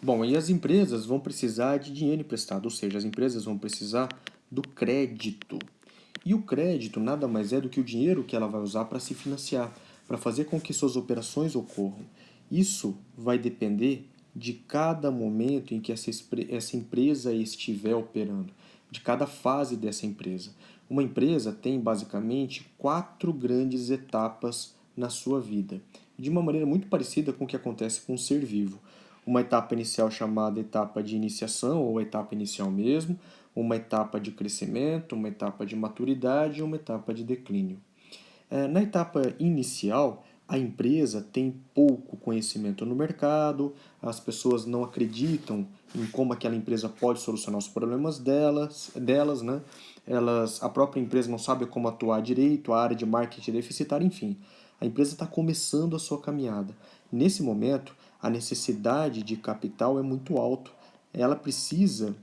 Bom, e as empresas vão precisar de dinheiro emprestado, ou seja, as empresas vão precisar do crédito. E o crédito nada mais é do que o dinheiro que ela vai usar para se financiar, para fazer com que suas operações ocorram. Isso vai depender de cada momento em que essa empresa estiver operando, de cada fase dessa empresa. Uma empresa tem basicamente quatro grandes etapas na sua vida, de uma maneira muito parecida com o que acontece com um ser vivo. Uma etapa inicial chamada etapa de iniciação, ou etapa inicial mesmo, uma etapa de crescimento, uma etapa de maturidade e uma etapa de declínio. Na etapa inicial, a empresa tem pouco conhecimento no mercado, as pessoas não acreditam em como aquela empresa pode solucionar os problemas delas, né? A própria empresa não sabe como atuar direito, a área de marketing é deficitária, enfim. A empresa está começando a sua caminhada. Nesse momento, a necessidade de capital é muito alta. Ela precisa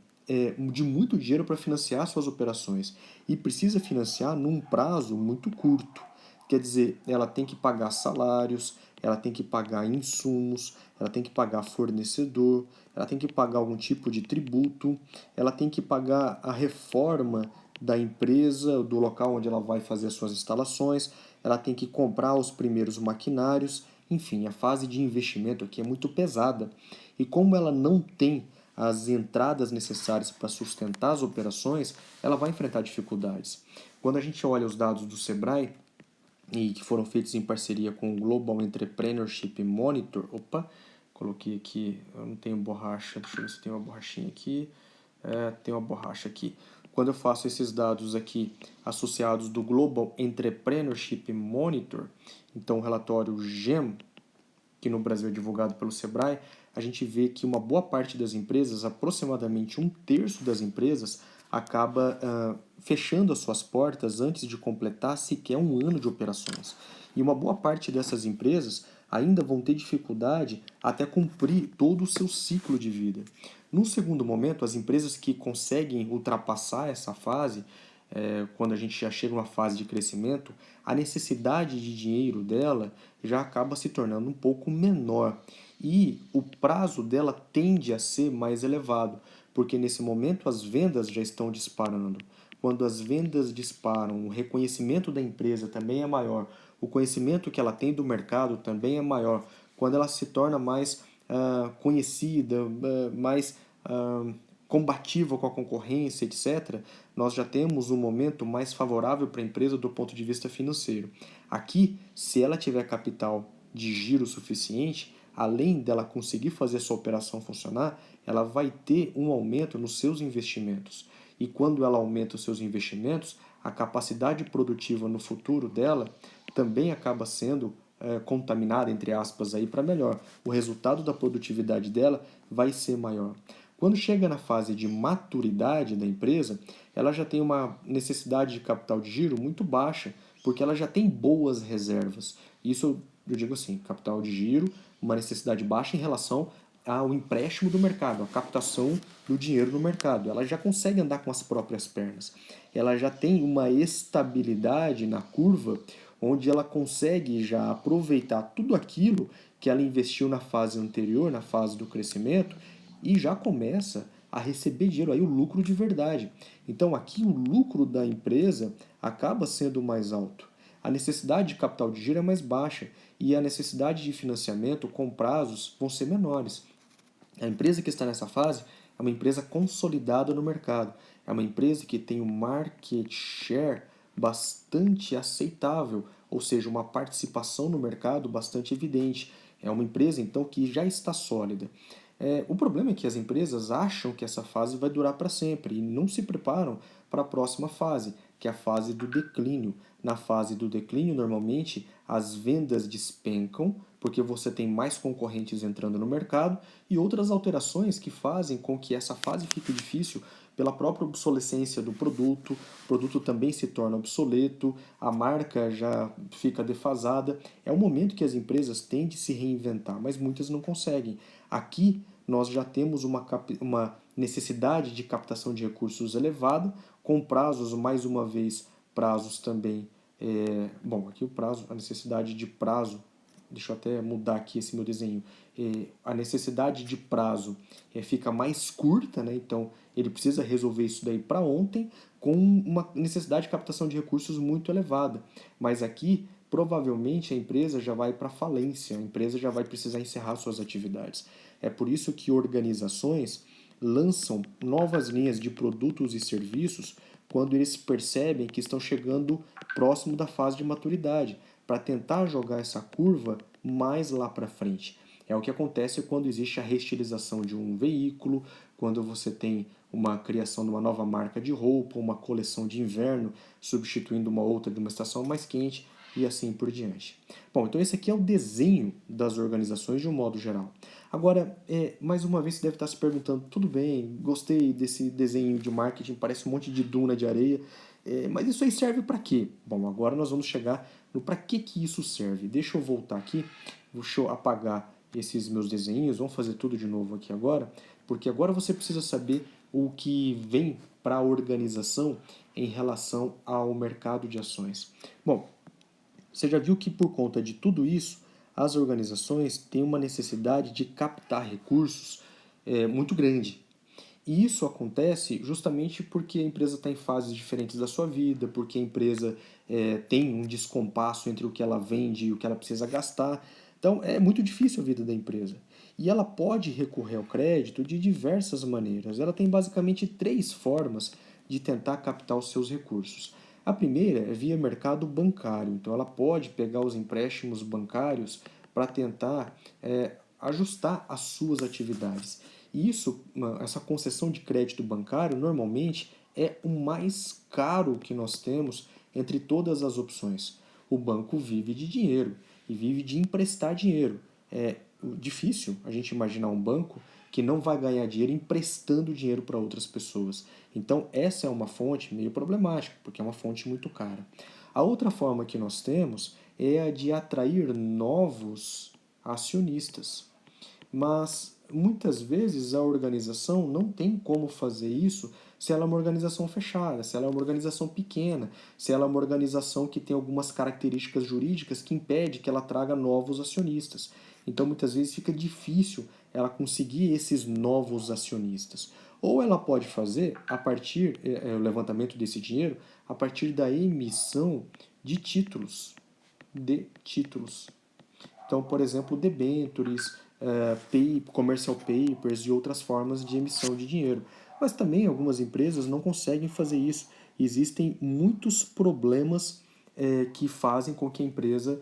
de muito dinheiro para financiar suas operações e precisa financiar num prazo muito curto. Quer dizer, ela tem que pagar salários, ela tem que pagar insumos, ela tem que pagar fornecedor, ela tem que pagar algum tipo de tributo, ela tem que pagar a reforma da empresa, do local onde ela vai fazer as suas instalações, ela tem que comprar os primeiros maquinários, enfim, a fase de investimento aqui é muito pesada. E como ela não tem as entradas necessárias para sustentar as operações, ela vai enfrentar dificuldades. Quando a gente olha os dados do Sebrae, e que foram feitos em parceria com o Global Entrepreneurship Monitor. Opa, coloquei aqui, eu não tenho borracha, deixa eu ver se tem uma borrachinha aqui. Tem uma borracha aqui. Quando eu faço esses dados aqui associados do Global Entrepreneurship Monitor, então o relatório GEM, que no Brasil é divulgado pelo Sebrae, a gente vê que uma boa parte das empresas, aproximadamente um terço das empresas, acaba fechando as suas portas antes de completar sequer um ano de operações. E uma boa parte dessas empresas ainda vão ter dificuldade até cumprir todo o seu ciclo de vida. No segundo momento, as empresas que conseguem ultrapassar essa fase, quando a gente já chega numa fase de crescimento, a necessidade de dinheiro dela já acaba se tornando um pouco menor e o prazo dela tende a ser mais elevado, porque nesse momento as vendas já estão disparando. Quando as vendas disparam, o reconhecimento da empresa também é maior, o conhecimento que ela tem do mercado também é maior. Quando ela se torna mais conhecida, mais combativa com a concorrência, etc., nós já temos um momento mais favorável para a empresa do ponto de vista financeiro. Aqui, se ela tiver capital de giro suficiente, além dela conseguir fazer sua operação funcionar, ela vai ter um aumento nos seus investimentos. E quando ela aumenta os seus investimentos, a capacidade produtiva no futuro dela também acaba sendo contaminada, entre aspas, aí para melhor. O resultado da produtividade dela vai ser maior. Quando chega na fase de maturidade da empresa, ela já tem uma necessidade de capital de giro muito baixa, porque ela já tem boas reservas. Isso eu digo assim, capital de giro, uma necessidade baixa em relação ao empréstimo do mercado, a captação do dinheiro no mercado. Ela já consegue andar com as próprias pernas. Ela já tem uma estabilidade na curva onde ela consegue já aproveitar tudo aquilo que ela investiu na fase anterior, na fase do crescimento, e já começa a receber dinheiro, aí o lucro de verdade. Então aqui o lucro da empresa acaba sendo mais alto. A necessidade de capital de giro é mais baixa e a necessidade de financiamento com prazos vão ser menores. A empresa que está nessa fase é uma empresa consolidada no mercado. É uma empresa que tem um market share bastante aceitável, ou seja, uma participação no mercado bastante evidente. É uma empresa, então, que já está sólida. O problema é que as empresas acham que essa fase vai durar para sempre e não se preparam para a próxima fase, que é a fase do declínio. Na fase do declínio, normalmente, as vendas despencam, porque você tem mais concorrentes entrando no mercado e outras alterações que fazem com que essa fase fique difícil pela própria obsolescência do produto, o produto também se torna obsoleto, a marca já fica defasada. É o momento que as empresas têm de se reinventar, mas muitas não conseguem. Aqui nós já temos uma necessidade de captação de recursos elevada, com prazos, mais uma vez, prazos também. Bom, aqui o prazo, a necessidade de prazo deixa eu até mudar aqui esse meu desenho, a necessidade de prazo fica mais curta, né? Então ele precisa resolver isso daí para ontem, com uma necessidade de captação de recursos muito elevada. Mas aqui, provavelmente, a empresa já vai para falência, a empresa já vai precisar encerrar suas atividades. É por isso que organizações lançam novas linhas de produtos e serviços quando eles percebem que estão chegando próximo da fase de maturidade, para tentar jogar essa curva mais lá para frente. É o que acontece quando existe a reestilização de um veículo, quando você tem uma criação de uma nova marca de roupa, uma coleção de inverno substituindo uma outra de uma estação mais quente e assim por diante. Bom, então esse aqui é o desenho das organizações de um modo geral. Agora, mais uma vez você deve estar se perguntando, tudo bem, gostei desse desenho de marketing, parece um monte de duna de areia, mas isso aí serve para quê? Bom, agora nós vamos chegar no para que isso serve. Deixa eu voltar aqui, deixa eu apagar esses meus desenhos, vamos fazer tudo de novo aqui agora, porque agora você precisa saber o que vem para a organização em relação ao mercado de ações. Bom, você já viu que por conta de tudo isso, as organizações têm uma necessidade de captar recursos muito grande. E isso acontece justamente porque a empresa está em fases diferentes da sua vida, porque a empresa tem um descompasso entre o que ela vende e o que ela precisa gastar. Então é muito difícil a vida da empresa. E ela pode recorrer ao crédito de diversas maneiras. Ela tem basicamente três formas de tentar captar os seus recursos. A primeira é via mercado bancário. Então ela pode pegar os empréstimos bancários para tentar ajustar as suas atividades. E isso, essa concessão de crédito bancário, normalmente é o mais caro que nós temos entre todas as opções. O banco vive de dinheiro e vive de emprestar dinheiro. É difícil a gente imaginar um banco que não vai ganhar dinheiro emprestando dinheiro para outras pessoas. Então, essa é uma fonte meio problemática, porque é uma fonte muito cara. A outra forma que nós temos é a de atrair novos acionistas. Mas muitas vezes a organização não tem como fazer isso se ela é uma organização fechada, se ela é uma organização pequena, se ela é uma organização que tem algumas características jurídicas que impede que ela traga novos acionistas. Então muitas vezes fica difícil ela conseguir esses novos acionistas. Ou ela pode fazer a partir o levantamento desse dinheiro a partir da emissão de títulos, Então, por exemplo, debentures, commercial papers e outras formas de emissão de dinheiro. Mas também algumas empresas não conseguem fazer isso. Existem muitos problemas que fazem com que a empresa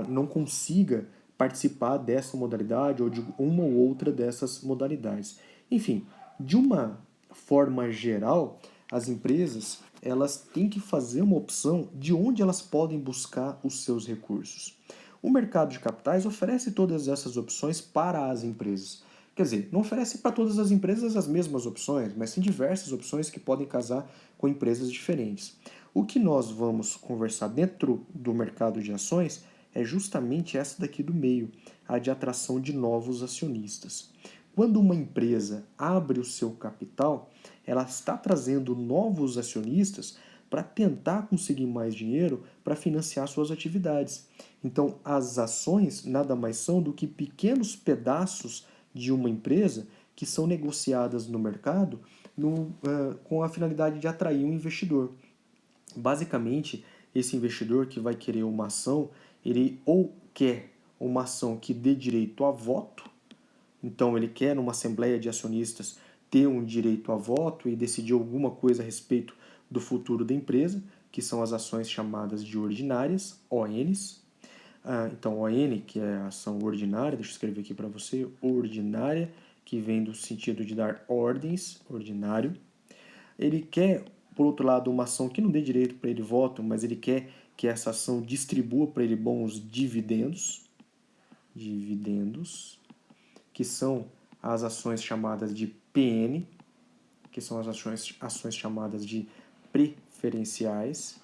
não consiga participar dessa modalidade ou de uma ou outra dessas modalidades. Enfim, de uma forma geral, as empresas elas têm que fazer uma opção de onde elas podem buscar os seus recursos. O mercado de capitais oferece todas essas opções para as empresas. Quer dizer, não oferece para todas as empresas as mesmas opções, mas tem diversas opções que podem casar com empresas diferentes. O que nós vamos conversar dentro do mercado de ações é justamente essa daqui do meio, a de atração de novos acionistas. Quando uma empresa abre o seu capital, ela está trazendo novos acionistas para tentar conseguir mais dinheiro para financiar suas atividades. Então, as ações nada mais são do que pequenos pedaços de uma empresa que são negociadas no mercado com a finalidade de atrair um investidor. Basicamente, esse investidor que vai querer uma ação, ele ou quer uma ação que dê direito a voto, então ele quer numa assembleia de acionistas ter um direito a voto e decidir alguma coisa a respeito do futuro da empresa, que são as ações chamadas de ordinárias, ONs. Então, ON, que é a ação ordinária, deixa eu escrever aqui para você, ordinária, que vem do sentido de dar ordens, ordinário. Ele quer, por outro lado, uma ação que não dê direito para ele voto, mas ele quer que essa ação distribua para ele bons dividendos, que são as ações chamadas de PN, que são as ações chamadas de preferenciais.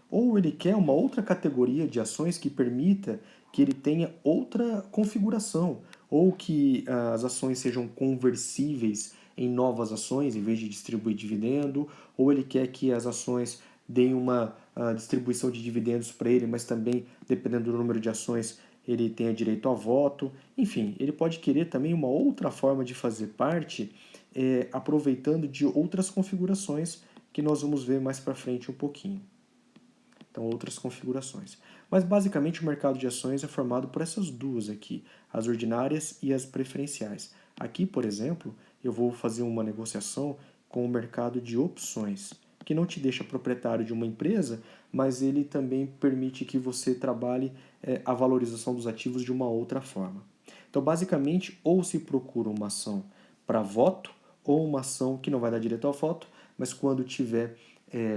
Ou ele quer uma outra categoria de ações que permita que ele tenha outra configuração, ou que as ações sejam conversíveis em novas ações, em vez de distribuir dividendo, ou ele quer que as ações deem uma distribuição de dividendos para ele, mas também, dependendo do número de ações, ele tenha direito a voto. Enfim, ele pode querer também uma outra forma de fazer parte, aproveitando de outras configurações que nós vamos ver mais para frente um pouquinho. Então, outras configurações. Mas, basicamente, o mercado de ações é formado por essas duas aqui, as ordinárias e as preferenciais. Aqui, por exemplo, eu vou fazer uma negociação com o mercado de opções, que não te deixa proprietário de uma empresa, mas ele também permite que você trabalhe a valorização dos ativos de uma outra forma. Então, basicamente, ou se procura uma ação para voto, ou uma ação que não vai dar direito ao voto, mas quando tiver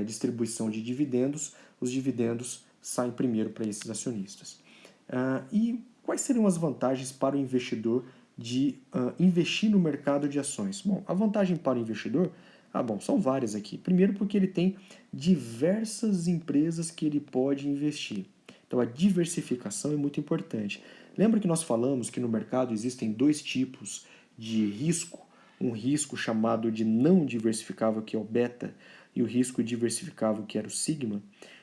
distribuição de dividendos, os dividendos saem primeiro para esses acionistas. E quais seriam as vantagens para o investidor de investir no mercado de ações? Bom, a vantagem para o investidor, são várias aqui. Primeiro porque ele tem diversas empresas que ele pode investir. Então a diversificação é muito importante. Lembra que nós falamos que no mercado existem dois tipos de risco? Um risco chamado de não diversificável, que é o beta, e o risco diversificável, que era o sigma.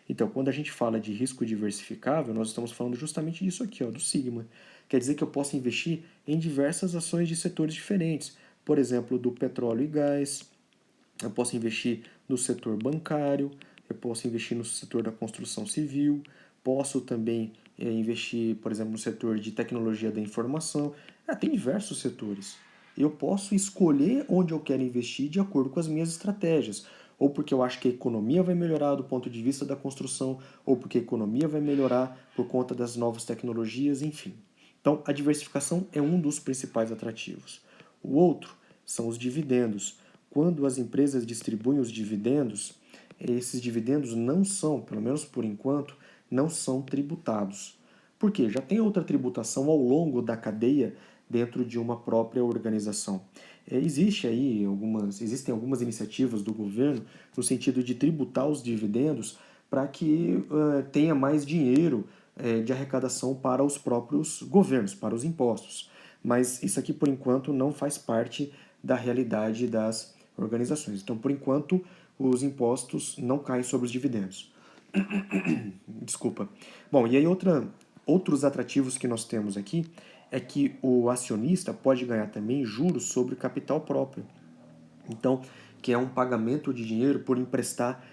Então, quando a gente fala de risco diversificável, nós estamos falando justamente disso aqui, ó, do sigma. Quer dizer que eu posso investir em diversas ações de setores diferentes. Por exemplo, do petróleo e gás, eu posso investir no setor bancário, eu posso investir no setor da construção civil, posso também investir, por exemplo, no setor de tecnologia da informação. Tem diversos setores. Eu posso escolher onde eu quero investir de acordo com as minhas estratégias. Ou porque eu acho que a economia vai melhorar do ponto de vista da construção, ou porque a economia vai melhorar por conta das novas tecnologias, enfim. Então, a diversificação é um dos principais atrativos. O outro são os dividendos. Quando as empresas distribuem os dividendos, esses dividendos não são, pelo menos por enquanto, não são tributados. Por quê? Já tem outra tributação ao longo da cadeia dentro de uma própria organização. Existem algumas iniciativas do governo no sentido de tributar os dividendos para que tenha mais dinheiro de arrecadação para os próprios governos, para os impostos. Mas isso aqui, por enquanto, não faz parte da realidade das organizações. Então, por enquanto, os impostos não caem sobre os dividendos. Desculpa. Bom, e aí outros atrativos que nós temos aqui é que o acionista pode ganhar também juros sobre capital próprio. Então, que é um pagamento de dinheiro por emprestar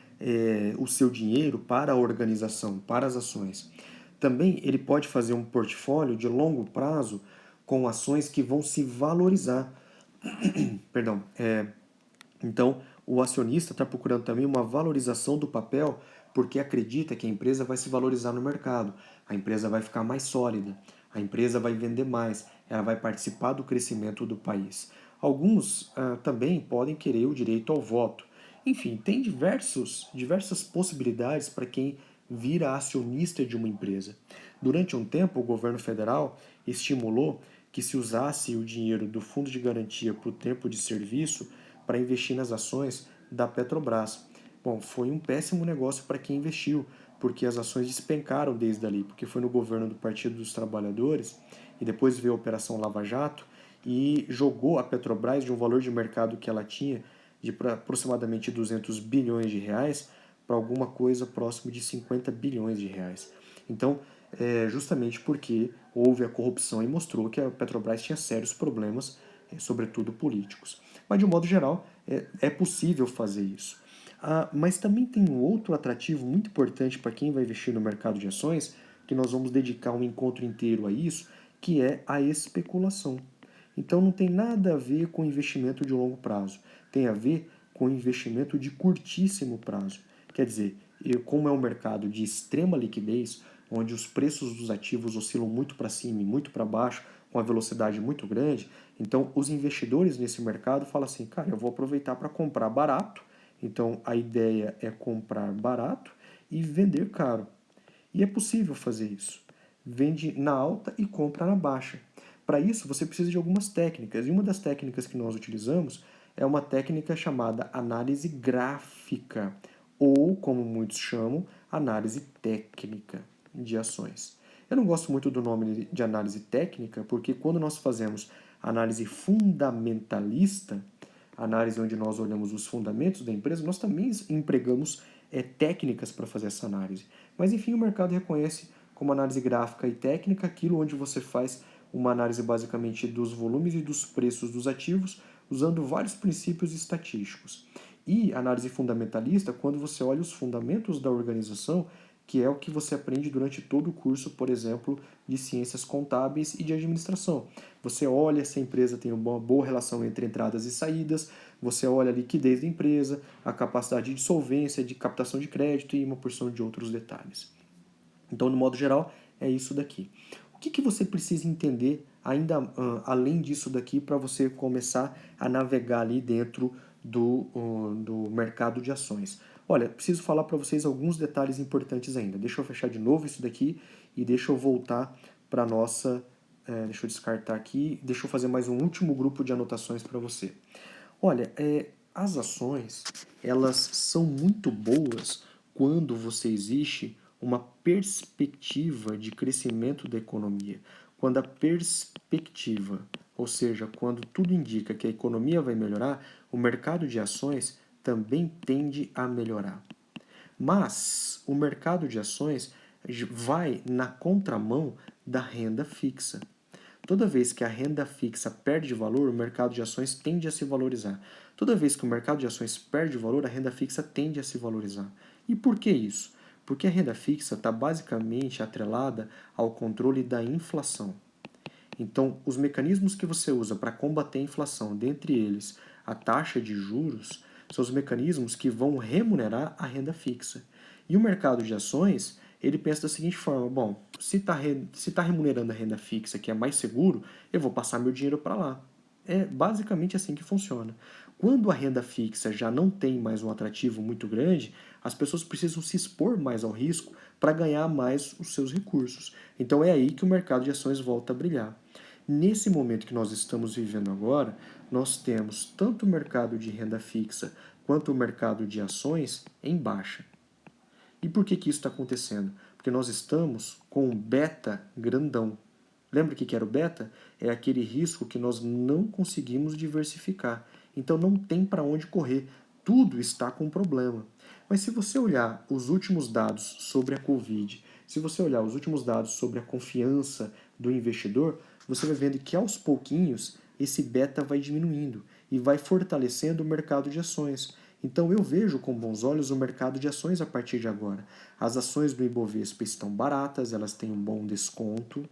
o seu dinheiro para a organização, para as ações. Também ele pode fazer um portfólio de longo prazo com ações que vão se valorizar. Perdão. Então, o acionista está procurando também uma valorização do papel porque acredita que a empresa vai se valorizar no mercado, a empresa vai ficar mais sólida, a empresa vai vender mais, ela vai participar do crescimento do país. Alguns também podem querer o direito ao voto. Enfim, tem diversas possibilidades para quem vira acionista de uma empresa. Durante um tempo, o governo federal estimulou que se usasse o dinheiro do Fundo de Garantia para o tempo de serviço para investir nas ações da Petrobras. Bom, foi um péssimo negócio para quem investiu, porque as ações despencaram desde ali, porque foi no governo do Partido dos Trabalhadores e depois veio a Operação Lava Jato e jogou a Petrobras de um valor de mercado que ela tinha de aproximadamente 200 bilhões de reais para alguma coisa próximo de 50 bilhões de reais. Então, justamente porque houve a corrupção e mostrou que a Petrobras tinha sérios problemas, sobretudo políticos. Mas, de um modo geral, é possível fazer isso. Mas também tem um outro atrativo muito importante para quem vai investir no mercado de ações, que nós vamos dedicar um encontro inteiro a isso, que é a especulação. Então não tem nada a ver com investimento de longo prazo, tem a ver com investimento de curtíssimo prazo. Quer dizer, como é um mercado de extrema liquidez, onde os preços dos ativos oscilam muito para cima e muito para baixo, com uma velocidade muito grande, então os investidores nesse mercado falam assim, cara, eu vou aproveitar para comprar barato, então a ideia é comprar barato e vender caro. E é possível fazer isso. Vende na alta e compra na baixa. Para isso, você precisa de algumas técnicas. E uma das técnicas que nós utilizamos é uma técnica chamada análise gráfica, ou, como muitos chamam, análise técnica de ações. Eu não gosto muito do nome de análise técnica, porque quando nós fazemos análise fundamentalista, análise onde nós olhamos os fundamentos da empresa, nós também empregamos técnicas para fazer essa análise. Mas enfim, o mercado reconhece como análise gráfica e técnica aquilo onde você faz uma análise basicamente dos volumes e dos preços dos ativos, usando vários princípios estatísticos. E análise fundamentalista, quando você olha os fundamentos da organização, que é o que você aprende durante todo o curso, por exemplo, de ciências contábeis e de administração. Você olha se a empresa tem uma boa relação entre entradas e saídas, você olha a liquidez da empresa, a capacidade de solvência, de captação de crédito e uma porção de outros detalhes. Então, no modo geral, é isso daqui. O que você precisa entender ainda além disso daqui para você começar a navegar ali dentro do mercado de ações? Olha, preciso falar para vocês alguns detalhes importantes ainda. Deixa eu fechar de novo isso daqui e deixa eu voltar para a nossa... deixa eu descartar aqui, deixa eu fazer mais um último grupo de anotações para você. Olha, as ações, elas são muito boas quando você existe uma perspectiva de crescimento da economia. Quando a perspectiva, ou seja, quando tudo indica que a economia vai melhorar, o mercado de ações também tende a melhorar. Mas o mercado de ações vai na contramão da renda fixa. Toda vez que a renda fixa perde valor, o mercado de ações tende a se valorizar. Toda vez que o mercado de ações perde valor, a renda fixa tende a se valorizar. E por que isso? Porque a renda fixa está basicamente atrelada ao controle da inflação. Então, os mecanismos que você usa para combater a inflação, dentre eles a taxa de juros, são os mecanismos que vão remunerar a renda fixa. E o mercado de ações, ele pensa da seguinte forma: bom, se tá remunerando a renda fixa, que é mais seguro, eu vou passar meu dinheiro para lá. É basicamente assim que funciona. Quando a renda fixa já não tem mais um atrativo muito grande, as pessoas precisam se expor mais ao risco para ganhar mais os seus recursos. Então é aí que o mercado de ações volta a brilhar. Nesse momento que nós estamos vivendo agora, nós temos tanto o mercado de renda fixa quanto o mercado de ações em baixa. E por que isso está acontecendo? Porque nós estamos com um beta grandão. Lembra o que era o beta? É aquele risco que nós não conseguimos diversificar. Então não tem para onde correr. Tudo está com problema. Mas se você olhar os últimos dados sobre a Covid, se você olhar os últimos dados sobre a confiança do investidor, você vai vendo que aos pouquinhos esse beta vai diminuindo e vai fortalecendo o mercado de ações. Então eu vejo com bons olhos o mercado de ações a partir de agora. As ações do Ibovespa estão baratas, elas têm um bom desconto,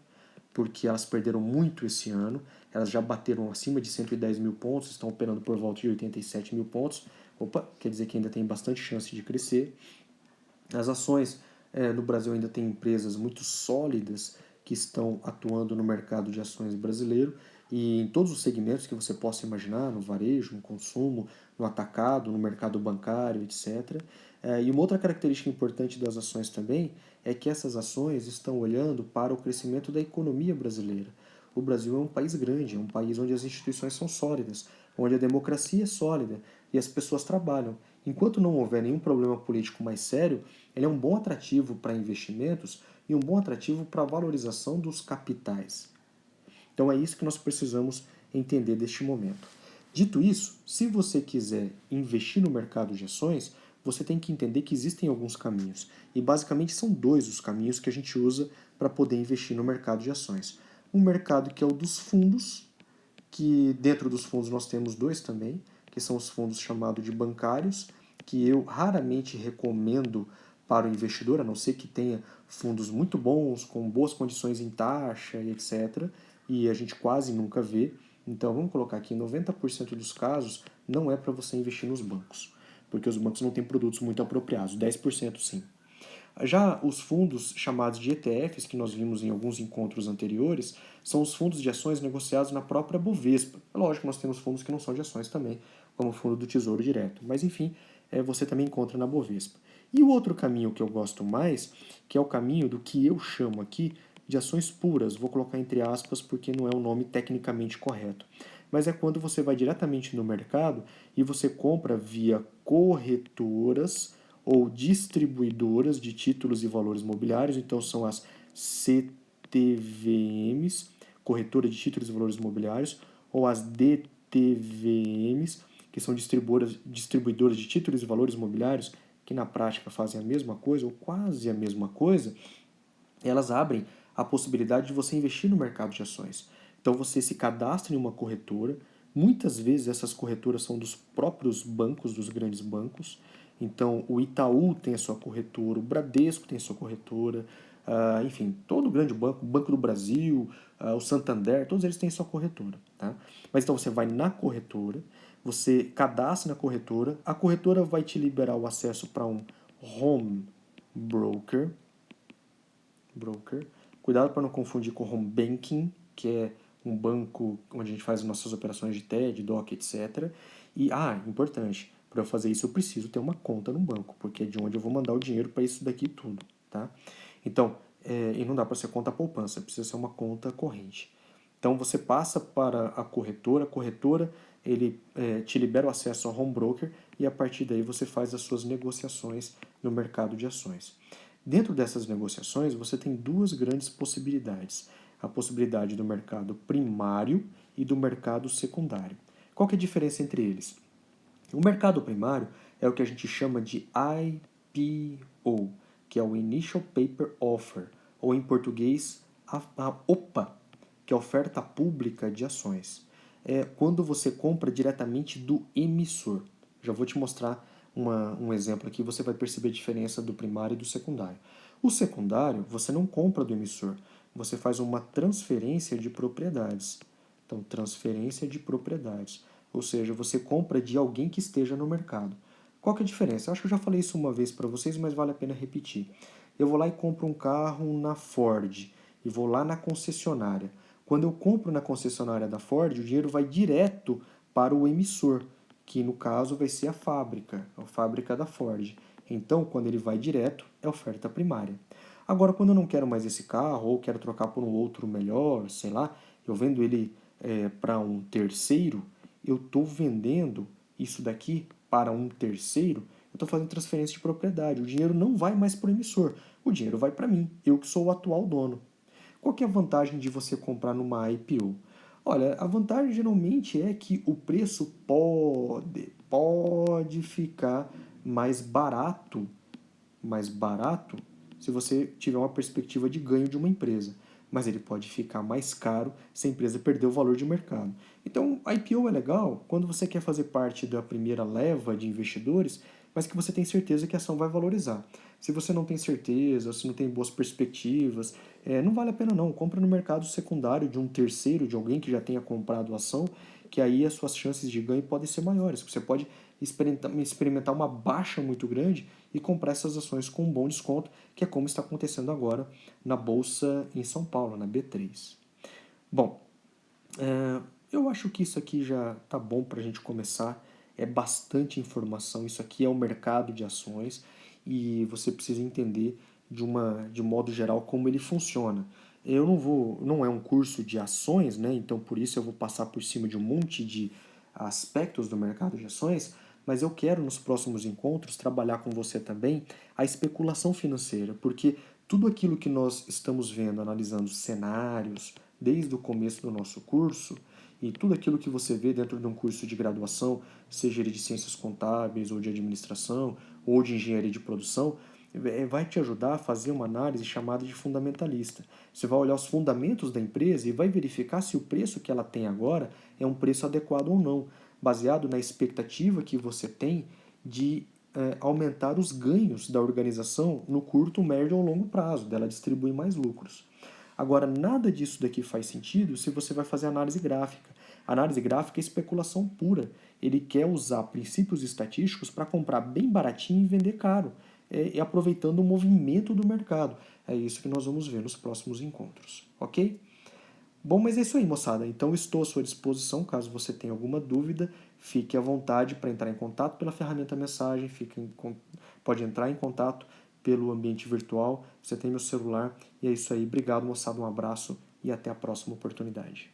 porque elas perderam muito esse ano. Elas já bateram acima de 110 mil pontos, estão operando por volta de 87 mil pontos. Opa, quer dizer que ainda tem bastante chance de crescer. As ações no Brasil ainda tem empresas muito sólidas que estão atuando no mercado de ações brasileiro e em todos os segmentos que você possa imaginar, no varejo, no consumo, no atacado, no mercado bancário, etc. E uma outra característica importante das ações também é que essas ações estão olhando para o crescimento da economia brasileira. O Brasil é um país grande, é um país onde as instituições são sólidas, onde a democracia é sólida e as pessoas trabalham. Enquanto não houver nenhum problema político mais sério, ele é um bom atrativo para investimentos e um bom atrativo para a valorização dos capitais. Então é isso que nós precisamos entender deste momento. Dito isso, se você quiser investir no mercado de ações, você tem que entender que existem alguns caminhos. E basicamente são dois os caminhos que a gente usa para poder investir no mercado de ações. Um mercado que é o dos fundos, que dentro dos fundos nós temos dois também, que são os fundos chamados de bancários, que eu raramente recomendo para o investidor, a não ser que tenha fundos muito bons, com boas condições em taxa e etc. E a gente quase nunca vê. Então vamos colocar aqui, 90% dos casos não é para você investir nos bancos, porque os bancos não têm produtos muito apropriados, 10% sim. Já os fundos chamados de ETFs, que nós vimos em alguns encontros anteriores, são os fundos de ações negociados na própria Bovespa. É lógico que nós temos fundos que não são de ações também, como o fundo do Tesouro Direto. Mas enfim, você também encontra na Bovespa. E o outro caminho que eu gosto mais, que é o caminho do que eu chamo aqui de ações puras, vou colocar entre aspas porque não é um nome tecnicamente correto. Mas é quando você vai diretamente no mercado e você compra via corretoras ou distribuidoras de títulos e valores imobiliários, então são as CTVMs, corretora de títulos e valores imobiliários, ou as DTVMs, que são distribuidoras de títulos e valores imobiliários, que na prática fazem a mesma coisa ou quase a mesma coisa, elas abrem a possibilidade de você investir no mercado de ações. Então você se cadastra em uma corretora, muitas vezes essas corretoras são dos próprios bancos, dos grandes bancos. Então o Itaú tem a sua corretora, o Bradesco tem a sua corretora, enfim, todo grande banco, o Banco do Brasil, o Santander, todos eles têm a sua corretora. Tá? Mas então você vai na corretora, você cadastra na corretora, a corretora vai te liberar o acesso para um home broker. Cuidado para não confundir com home banking, que é um banco onde a gente faz nossas operações de TED, DOC, etc. E, importante, para eu fazer isso eu preciso ter uma conta no banco, porque é de onde eu vou mandar o dinheiro para isso daqui tudo, tá? Então, e não dá para ser conta poupança, precisa ser uma conta corrente. Então você passa para a corretora ele te libera o acesso ao home broker e a partir daí você faz as suas negociações no mercado de ações. Dentro dessas negociações você tem duas grandes possibilidades: a possibilidade do mercado primário e do mercado secundário. Qual que é a diferença entre eles? O mercado primário é o que a gente chama de IPO, que é o Initial Paper Offer, ou em português, a OPA, que é a oferta pública de ações. É quando você compra diretamente do emissor. Já vou te mostrar um exemplo aqui, você vai perceber a diferença do primário e do secundário. O secundário, você não compra do emissor, você faz uma transferência de propriedades. Então, transferência de propriedades. Ou seja, você compra de alguém que esteja no mercado. Qual que é a diferença? Eu acho que eu já falei isso uma vez para vocês, mas vale a pena repetir. Eu vou lá e compro um carro na Ford e vou lá na concessionária. Quando eu compro na concessionária da Ford, o dinheiro vai direto para o emissor, que no caso vai ser a fábrica da Ford. Então, quando ele vai direto, é oferta primária. Agora, quando eu não quero mais esse carro ou quero trocar por um outro melhor, sei lá, eu vendo ele para um terceiro, eu estou vendendo isso daqui para um terceiro, eu estou fazendo transferência de propriedade. O dinheiro não vai mais para o emissor, o dinheiro vai para mim, eu que sou o atual dono. Qual que é a vantagem de você comprar numa IPO? Olha, a vantagem geralmente é que o preço pode ficar mais barato se você tiver uma perspectiva de ganho de uma empresa, mas ele pode ficar mais caro se a empresa perder o valor de mercado. Então, a IPO é legal quando você quer fazer parte da primeira leva de investidores, mas que você tem certeza que a ação vai valorizar. Se você não tem certeza, se não tem boas perspectivas, não vale a pena não. Compra no mercado secundário de um terceiro, de alguém que já tenha comprado a ação, que aí as suas chances de ganho podem ser maiores. Você pode experimentar uma baixa muito grande e comprar essas ações com um bom desconto, que é como está acontecendo agora na Bolsa em São Paulo, na B3. Bom, eu acho que isso aqui já está bom para a gente começar. É bastante informação, isso aqui é o mercado de ações e você precisa entender de modo geral como ele funciona. Eu não é um curso de ações, né? Então por isso eu vou passar por cima de um monte de aspectos do mercado de ações, mas eu quero nos próximos encontros trabalhar com você também a especulação financeira, porque tudo aquilo que nós estamos vendo, analisando cenários desde o começo do nosso curso, e tudo aquilo que você vê dentro de um curso de graduação, seja ele de ciências contábeis, ou de administração, ou de engenharia de produção, vai te ajudar a fazer uma análise chamada de fundamentalista. Você vai olhar os fundamentos da empresa e vai verificar se o preço que ela tem agora é um preço adequado ou não, baseado na expectativa que você tem de aumentar os ganhos da organização no curto, médio ou longo prazo, dela distribuir mais lucros. Agora, nada disso daqui faz sentido se você vai fazer análise gráfica. Análise gráfica é especulação pura. Ele quer usar princípios estatísticos para comprar bem baratinho e vender caro, e aproveitando o movimento do mercado. É isso que nós vamos ver nos próximos encontros, ok? Bom, mas é isso aí, moçada. Então estou à sua disposição, caso você tenha alguma dúvida, fique à vontade para entrar em contato pela ferramenta mensagem, pode entrar em contato pelo ambiente virtual, você tem meu celular, e é isso aí. Obrigado, moçada, um abraço e até a próxima oportunidade.